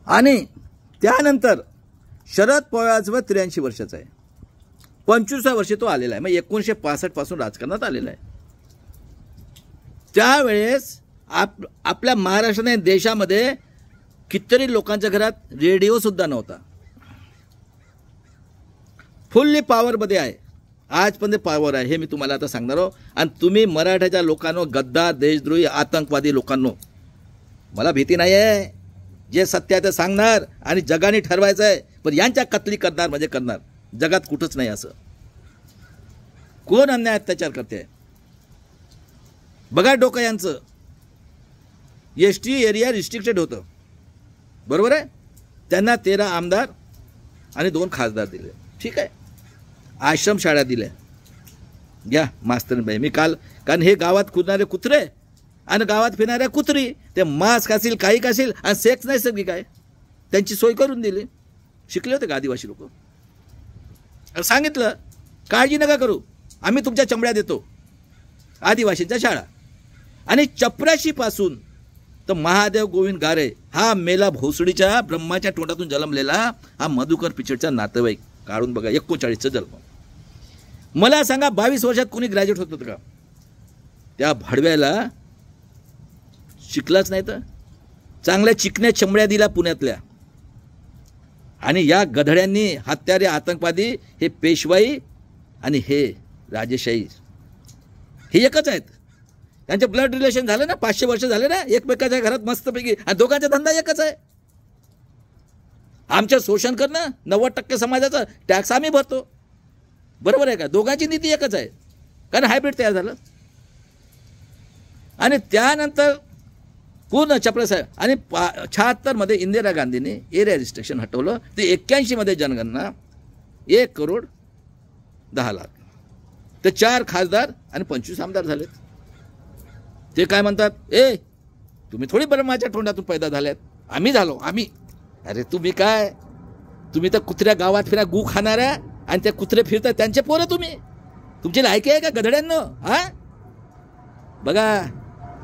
आणि त्यानंतर शरद पवारांचं 83 वर्षाचा आहे, 25व्या वर्षी तो आलेला आहे, मग 1965 पासून राजकारणात आलेला आहे. त्यावेळेस आपल्या महाराष्ट्राने देशामध्ये कितीतरी लोकांच्या घरात रेडिओ सुद्धा नव्हता. फुल्ली पॉवरमध्ये आहे, आजपर्यंत पॉवर आहे, हे मी तुम्हाला आता सांगणार आहो. आणि तुम्ही मराठ्याच्या लोकांनो, गद्दार, देशद्रोही, आतंकवादी लोकांनो, मला भीती नाही आहे. जे सत्य आहे ते सांगणार आणि जगाने ठरवायचं आहे, पण यांच्या कत्तली करणार म्हणजे करणार. जगात कुठंच नाही असं. कोण अन्याय अत्याचार करते बघा. डोकं यांचं. ST एरिया रिस्ट्रिक्टेड होतं, बरोबर आहे. त्यांना 13 आमदार आणि 2 खासदार दिले, ठीक आहे. आश्रमशाळा दिल्या, घ्या मास्तरबाई. मी कारण हे गावात कुदणारे कुत्रे आणि गावात फिरणाऱ्या कुत्री, ते मास्क असेल काही असेल आणि सेक्स नाही सगळी काय, त्यांची सोय करून दिली. शिकले होते का आदिवासी लोक? सांगितलं काळजी नका करू, आम्ही तुमच्या चमड्या देतो. आदिवासींच्या शाळा. आणि 84 पासून तर महादेव गोविंद गारे हा मेला भोसडीच्या ब्रह्माच्या तोंडातून जन्मलेला हा मधुकर पिचडचा नातेवाईक. काढून बघा, 39चा जन्म. मला सांगा 22 वर्षात कोणी ग्रॅज्युएट होत होतं का? त्या भडव्याला शिकलाच नाही तर चांगल्या चिकण्या चमड्या दिल्या पुण्यातल्या. आणि या गधड्यांनी हत्यारे, आतंकवादी, हे पेशवाई आणि हे राजेशाही हे एकच आहेत. त्यांचे ब्लड रिलेशन झालं ना, 500 वर्ष झाले ना एकमेकाच्या घरात मस्तपैकी, आणि दोघांचा धंदा एकच आहे. आमचं शोषण करणं, 90% समाजाचा टॅक्स आम्ही भरतो, बरोबर आहे का? दोघांची नीती एकच आहे, कारण हायब्रिड तयार झालं. आणि त्यानंतर पूर्ण चपळसाहेब. आणि 76 मध्ये इंदिरा गांधीने एरिया रिस्ट्रिक्शन हटवलं. ते 81 मध्ये जनगणना 1,10,00,000. ते 4 खासदार आणि 25 आमदार झालेत. ते काय म्हणतात, तुम्ही थोडी ब्रह्माच्या तोंडातून पैदा झाल्यात, आम्ही झालो आम्ही. अरे तुम्ही काय, तुम्ही तर कुत्र्या गावात फिरा गू खाणाऱ्या, आणि ते कुत्रे फिरतात त्यांचे पोरं तुम्ही. तुमची लायकी आहे का गधड्यांनो? हा बघा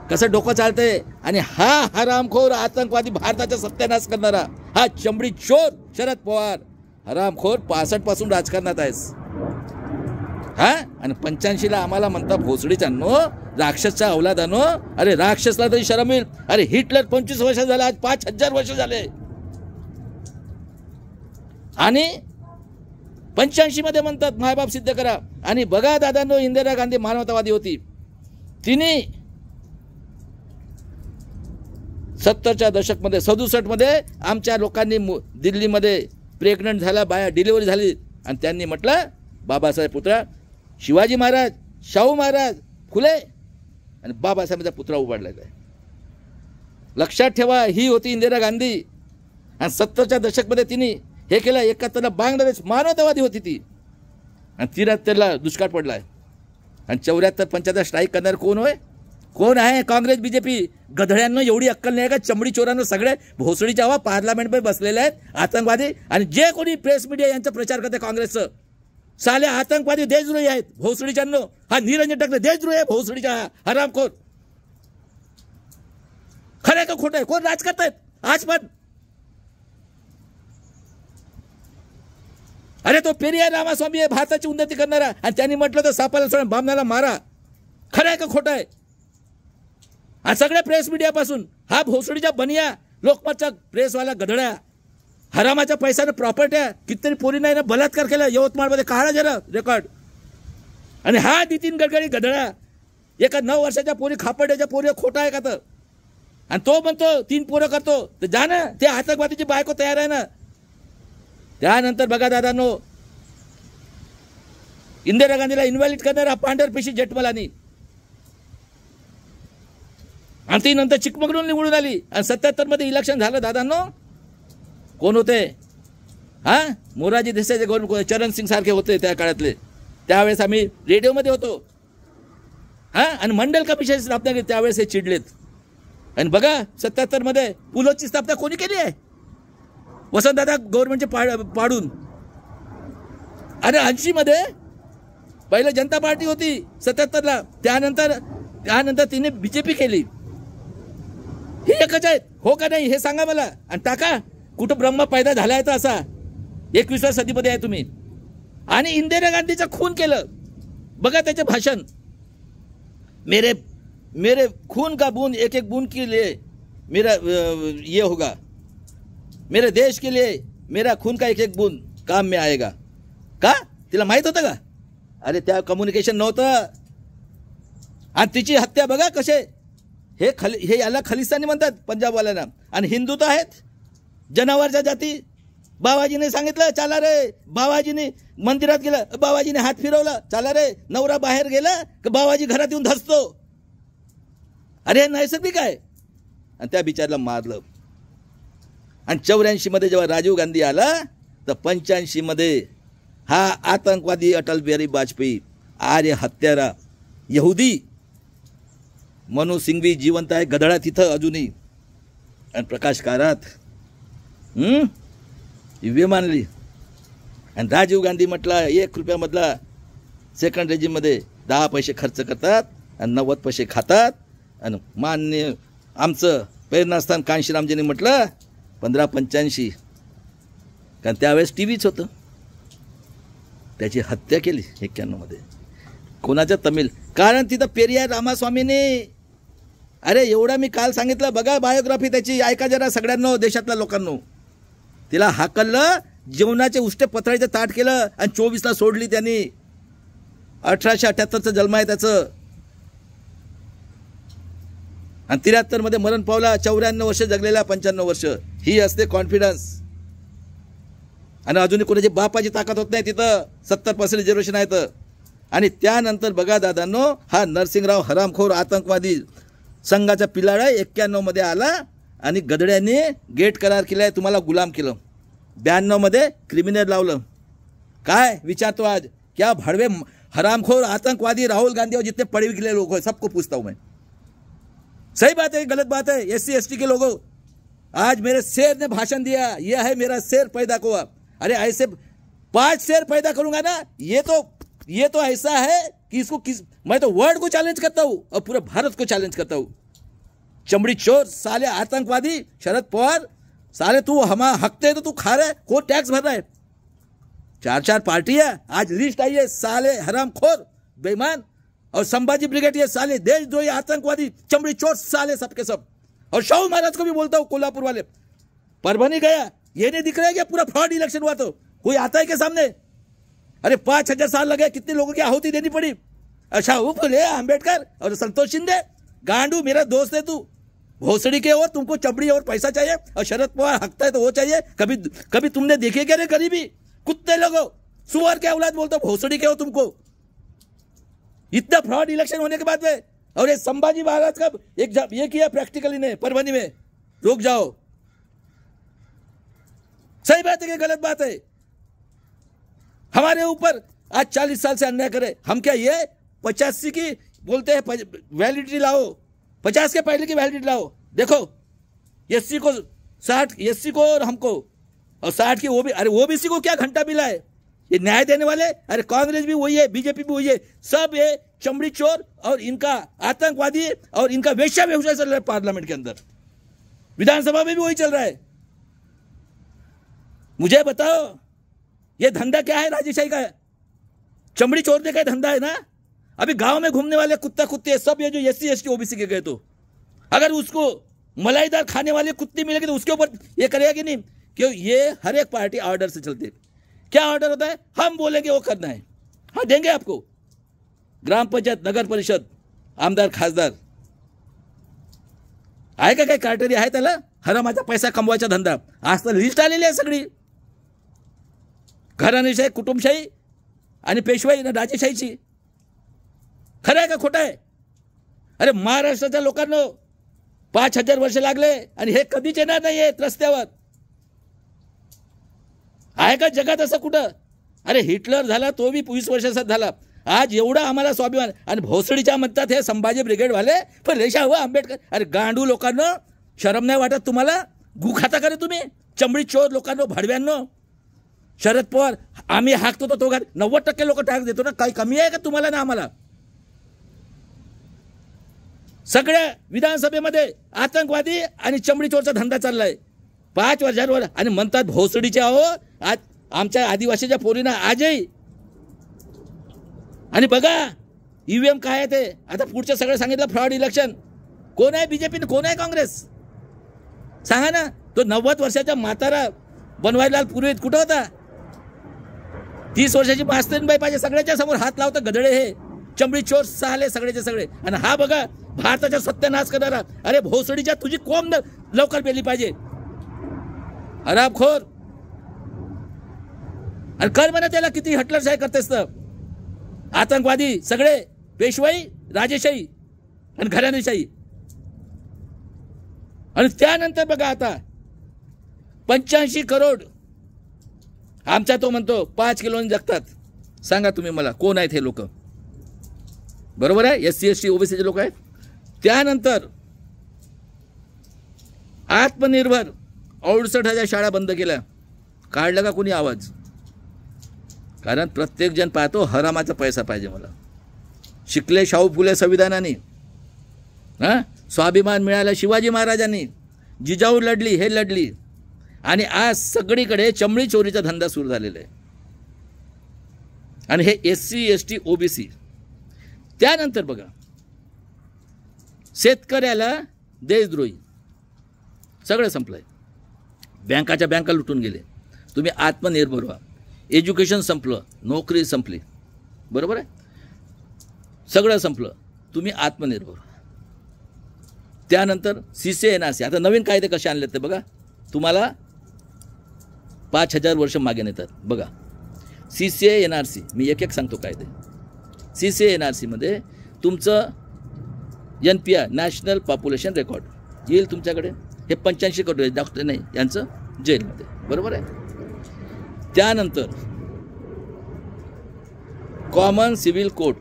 कसं डोकं चालतंय. आणि हा हरामखोर आतंकवादी, भारताचा सत्यानाश करणारा हा चमडी चोर शरद पवार, हरामखोर 65 पासून राजकारणात आहेस. हा आणि 85ला आम्हाला म्हणता भोसडीच्यानो, राक्षसच्या अवलादानो. अरे राक्षसला तरी शरम येईल. अरे हिटलर 25 वर्ष झाले, आज 5000 वर्ष झाले. आणि 85 मध्ये म्हणतात मायबाप सिद्ध करा. आणि बघा दादांनो, इंदिरा गांधी मानवतावादी होती. तिने 70च्या दशकमध्ये 67 मध्ये आमच्या लोकांनी दिल्लीमध्ये प्रेग्नंट झाला, बाया डिलिव्हरी झाली, आणि त्यांनी म्हटलं बाबासाहेब पुत्रा, शिवाजी महाराज, शाहू महाराज, फुले आणि बाबासाहेबांचा पुतळा उभारलेला आहे. लक्षात ठेवा, ही होती इंदिरा गांधी. आणि 70च्या दशकमध्ये तिने हे केलं. 71ला बांगलादेश मानवतावादी होती ती, आणि 73ला दुष्काळ पडला आहे. आणि 74-75 स्ट्राईक करणार कोण होय? कोण आहे? काँग्रेस, BJP. गधड्यांना एवढी अक्कल नाही का? चमडी चोरांना सगळे भोसडीच्या हवा पार्लमेंटमध्ये बसलेले आहेत आतंकवादी. आणि जे कोणी प्रेस मीडिया यांचा प्रचार करते काँग्रेसचं, साले आतंकवादी देशद्रोही आहेत भोसडीच्यांनो. हा निरंजन टाकले देशद्रोही आहे भोसडीच्या, हरामखोर. खरं का खोटं आहे? कोण राज करतायत आज पण? अरे तो पेरियार रामास्वामी आहे, भारताची उन्नती करणारा, आणि त्यांनी म्हटलं तर सापाला सोडून बामणाला मारा. खरं आहे का खोटं आहे? आणि सगळ्या प्रेस मीडियापासून हा भोसडीच्या बनिया, लोकमतचा प्रेसवाला गधड्या, हरामाच्या पैशानं प्रॉपर्ट्या, कितीतरी पोरी नाही ना बलात्कार केला यवतमाळमध्ये, काढा जरा रेकॉर्ड. आणि हा नितीन गडकरी गधडा, एका 9 वर्षाच्या पोरी, खापर्ड्याच्या पोरी, खोटा आहे का तर? आणि तो म्हणतो 3 पोरं करतो, तर जा ना, ते आतंकवादीची बायको तयार आहे ना. त्यानंतर बघा दादांनो, इंदिरा गांधीला इन्व्हॅलिड करणारा पांढरपेशी जेठमलानी, आणि ती नंतर चिकमगळून निवडून आली. आणि 77 मध्ये इलेक्शन झालं दादांनो, कोण होते? हा मोरारजी देसाईचे गव्हर्नमेंट, चरण सिंग सारखे होते त्या काळातले. त्यावेळेस आम्ही रेडिओमध्ये होतो. हा आणि मंडल कमिशनची स्थापना केली, त्यावेळेस हे चिडलेत. आणि बघा 77 मध्ये पुलोची स्थापना कोणी केली आहे? वसंतदादा गव्हर्नमेंटचे पाडून. आणि 80 मध्ये पहिले जनता पार्टी होती 77ला, त्यानंतर तिने BJP केली. हे एकच आहेत हो का नाही हे सांगा मला. आणि टाका कुठं ब्रह्म पैदा झालाय तर असा 21व्या सदीमध्ये आहे तुम्ही. आणि इंदिरा गांधीचा खून केलं. बघा त्याचे भाषण, मेरे मेरे खून का बूंद एक एक बूंद के लिए मेरा ये होगा, मेरे देश के लिए मेरा खून का एक एक बूंद काम में आएगा. का तिला माहित होतं का? अरे त्या कम्युनिकेशन नव्हतं. आणि तिची हत्या बघा कसे, हे याला खलिस्तानी म्हणतात पंजाबवाल्यांना. आणि हिंदू तर आहेत जनावरच्या जाती. बाबाजीने सांगितलं चाला रे, बाबाजीने मंदिरात गेलं, बाबाजीने हात फिरवला, चाला रे. नवरा बाहेर गेला की बाबाजी घरात येऊन धसतो. अरे नैसर्गिक आहे. आणि त्या बिचारला मारलं. आणि 84 मध्ये जेव्हा राजीव गांधी आला तर 85 मध्ये हा आतंकवादी अटल बिहारी वाजपेयी, आर्य हत्यारा यहुदी मनू सिंघवी जिवंत आहे गधडा तिथं अजूनही. आणि प्रकाश कारात दिव्य मानली. आणि राजीव गांधी म्हटला 1 रुपयामधला सेकंड रेजिममध्ये 10 पैसे खर्च करतात आणि 90 पैसे खातात. आणि मान्य आमचं प्रेरणास्थान कांशीरामजींनी म्हटलं 1585, कारण त्यावेळेस टीव्हीच होतं. त्याची हत्या केली 91 मध्ये. कोणाच्या? तमिळ. कारण तिथं पेरियार रामास्वामीने, अरे एवढा मी काल सांगितलं बघा बायोग्राफी त्याची, ऐका जरा सगळ्यांना, देशातल्या लोकांना. तिला हाकललं, जेवणाचे उष्टे पत्राचं ताट केलं आणि 24ला सोडली त्यांनी. 1878चं जन्म आहे त्याचं. आणि 73 मध्ये मरण पावला. 94 वर्ष जगलेला, 95 वर्ष. ही असते कॉन्फिडन्स. आणि अजूनही कोणाची बापाची ताकद होत नाही तिथं. 70% रिझर्वेशन आहे तर. आणि त्यानंतर बघा दादांनो, हा नरसिंगराव हरामखोर आतंकवादी संघाचा पिलाडा 91 मध्ये आला आणि गधड्यांनी गेट करार केलाय, तुम्हाला गुलाम केलं. 92 मध्ये क्रिमिनल लावलं. काय विचारतो आज? क्या भड़वे हरामखोर आतंकवादी राहुल गांधी और जितने पढ़े लिखे लोग हैं सबको पूछता हूं मैं. सही बात है, गलत बात है? SC ST के लोगों, आज मेरे शेर ने भाषण दिया, यह है मेरा शेर पैदा हुआ. अरे ऐसे 5 शेर पैदा करूंगा ना, ये तो ऐसा है कि इसको मैं तो वर्ल्ड को चैलेंज करता हूं और पूरे भारत को चैलेंज करता हूं. चमड़ी चोर साले आतंकवादी शरद पवार, साले तू हम हकते तो तू खा रहा है, को टैक्स भर रहा है. 4 पार्टियां आज लिस्ट आई है, साले हरामखोर बेईमान. और संभाजी ब्रिगेड, ये साले देशद्रोही आतंकवादी चमड़ी चोर साले सबके सब. और शाहू महाराज को भी बोलता हूं, कोल्हापुर वाले. परभनी गया, ये नहीं दिख रहा है कि पूरा फ्रॉड इलेक्शन हुआ तो कोई आता है के सामने? अरे 5000 साल लगे, कितने लोगों की आहुति देनी पड़ी. अच्छा फुले अंबेडकर और संतोष शिंदे, गांडू मेरा दोस्त है तू, भोसड़ी के हो, तुमको चमड़ी और पैसा चाहिए. और शरद पवार हकता है तो वो चाहिए. कभी तुमने देखे क्या रे गरीबी? कुत्ते लोगो, सुअर के औलाद बोलते हो, भोसड़ी के हो तुमको. इतना फ्रॉड इलेक्शन होने के बाद में. और ये संभाजी महाराज का एक ये किया प्रैक्टिकली ने परभनी में. रुक जाओ. सही बात है कि गलत बात है? हमारे ऊपर आज 40 साल से अन्याय करे. हम क्या ये 85 की बोलते हैं वैलिडिटी लाओ, 50 के पहले की वैलिडिटी लाओ. देखो SC को 60, SC को और हमको, और 60 की वो भी. अरे OBC को क्या घंटा मिला है? ये न्याय देने वाले, अरे कांग्रेस भी वही है, बीजेपी भी वही है. सब ये चमड़ी चोर और इनका आतंकवादी और इनका वेश्या व्यवसाय चल रहा है पार्लियामेंट के अंदर. विधानसभा में भी वही चल रहा है. मुझे बताओ ये धंधा क्या है राजेशाही का? चमड़ी चोरने का धंधा है ना. अभी गांव में घूमने वाले कुत्ता कुत्ते सब ये जो SC ST OBC के गए, तो अगर उसको मलाईदार खाने वाले कुत्ते मिलेंगे तो उसके ऊपर ये करेगा कि नहीं? क्यों? ये हर एक पार्टी ऑर्डर से चलती है. क्या ऑर्डर होता है? हम बोलेंगे वो करना है. हाँ देंगे आपको. ग्राम पंचायत, नगर परिषद, आमदार, खासदार आहे का? काही क्रायटेरिया आहे त्याला? हरामाचा पैसा कमवायचा धंदा. आज तर लिस्ट आलेली आहे सगळी. घराणेशाही, कुटुंबशाही आणि पेशवाई ना राजेशाहीची. खरं आहे का खोटं आहे? अरे महाराष्ट्राच्या लोकांना 5000 वर्ष लागले आणि हे कधीच येणार नाही आहेत रस्त्यावर. आहे का जगात असं कुठं? अरे हिटलर झाला तो बी 20 वर्षाचा झाला. आज एवढा आम्हाला स्वाभिमान. आणि भोसडीच्या म्हणतात हे संभाजी ब्रिगेडवाले, पण रेषा हवं आंबेडकर. अरे गांडू लोकांना शरम नाही वाटत तुम्हाला? गु खाता का रे तुम्ही? चमडी चोर लोकांना, भाडव्यांनो. शरद पवार आम्ही हाकतो तो 90% लोक टॅक्स देतो ना. काही कमी आहे का तुम्हाला ना आम्हाला? सगळ्या विधानसभेमध्ये आतंकवादी आणि चमडी चोरचा धंदा चाललाय. 5 वर्षांवर आणि म्हणतात भोसडीचे आहो आज आमच्या आदिवासीच्या पोरींना आजही. आणि बघा ईव्हीएम काय आहे ते. आता पुढचं सगळं सांगितलं फ्रॉड इलेक्शन. कोण आहे बीजेपी, कोण आहे काँग्रेस, सांगा ना. तो 90 वर्षाचा म्हातारा बनवारीलाल पुरोहित कुठं होता? 30 वर्षाची मास्तरीनबाई पाहिजे सगळ्याच्या समोर हात लावतं गधडे हे चमडी चोर साले सगळेचे सगळे. आणि हा बघा भारताचा सत्यानाश करणारा. अरे भोसडीच्या तुझी कोंब लवकर पेली पाहिजे, हरामखोर. आणि कर म्हणा त्याला किती हटलरशाही करतेस तर. आतंकवादी सगळे, पेशवाई, राजेशाही आणि घराणेशाही. आणि त्यानंतर बघा आता 85 करोड आमचा तो म्हणतो 5 किलोनी जगतात. सांगा तुम्ही मला कोण आहेत हे लोक? बरोबर आहे, SC ST OBCचे लोक आहेत. त्यानंतर आत्मनिर्भर 68,000 शाळा बंद केल्या. काढलं का कोणी आवाज? कारण प्रत्येक जण पाहतो हरामाचा पैसा पाहिजे मला. शिकले शाहू फुले संविधानाने, हां स्वाभिमान मिळाला शिवाजी महाराजांनी, जिजाऊ लढली, हे लढली. आणि आज सगळीकडे चमडी चोरीचा धंदा सुरू झालेला आहे. आणि हे SC ST OBC. त्यानंतर बघा शेतकऱ्याला देशद्रोही सगळं संपलंय. बँकाच्या बँका लुटून गेले. तुम्ही आत्मनिर्भर व्हा. एज्युकेशन संपलं, नोकरी संपली, बरोबर आहे, सगळं संपलं. तुम्ही आत्मनिर्भर. त्यानंतर CCA NRC. आता नवीन कायदे कसे आणलेत ते बघा. तुम्हाला 5000 वर्ष मागे नेतात बघा. CCA NRC मी एक सांगतो कायदे. CCA NRC मध्ये तुमचं NPR नॅशनल पॉप्युलेशन रेकॉर्ड येईल तुमच्याकडे. हे 85 करोड डॉक्टर नाही यांचं जेलमध्ये, बरोबर आहे. त्यानंतर कॉमन सिव्हिल कोड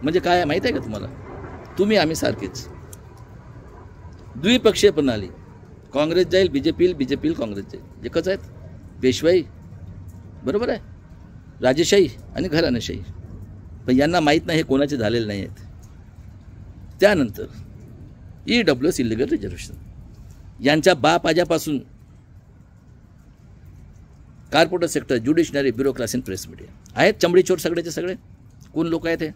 म्हणजे काय आहे माहीत आहे का तुम्हाला? तुम्ही आम्ही सारखेच. द्विपक्षीय प्रणाली. काँग्रेस जाईल BJP येईल, BJP येईल काँग्रेस जाईल. एकच आहेत, पेशवाई, बरोबर आहे, राजेशाही आणि घराणेशाही. पण यांना माहीत नाही हे कोणाचे झालेले नाही आहेत. त्यानंतर EWS इलिगल रिझर्वेशन. यांच्या बाप आज्यापासून corporate sector, judiciary, bureaucracy, press media आहेत चमडी चोर सगळेचे सगळे. कोण लोक आहेत हे?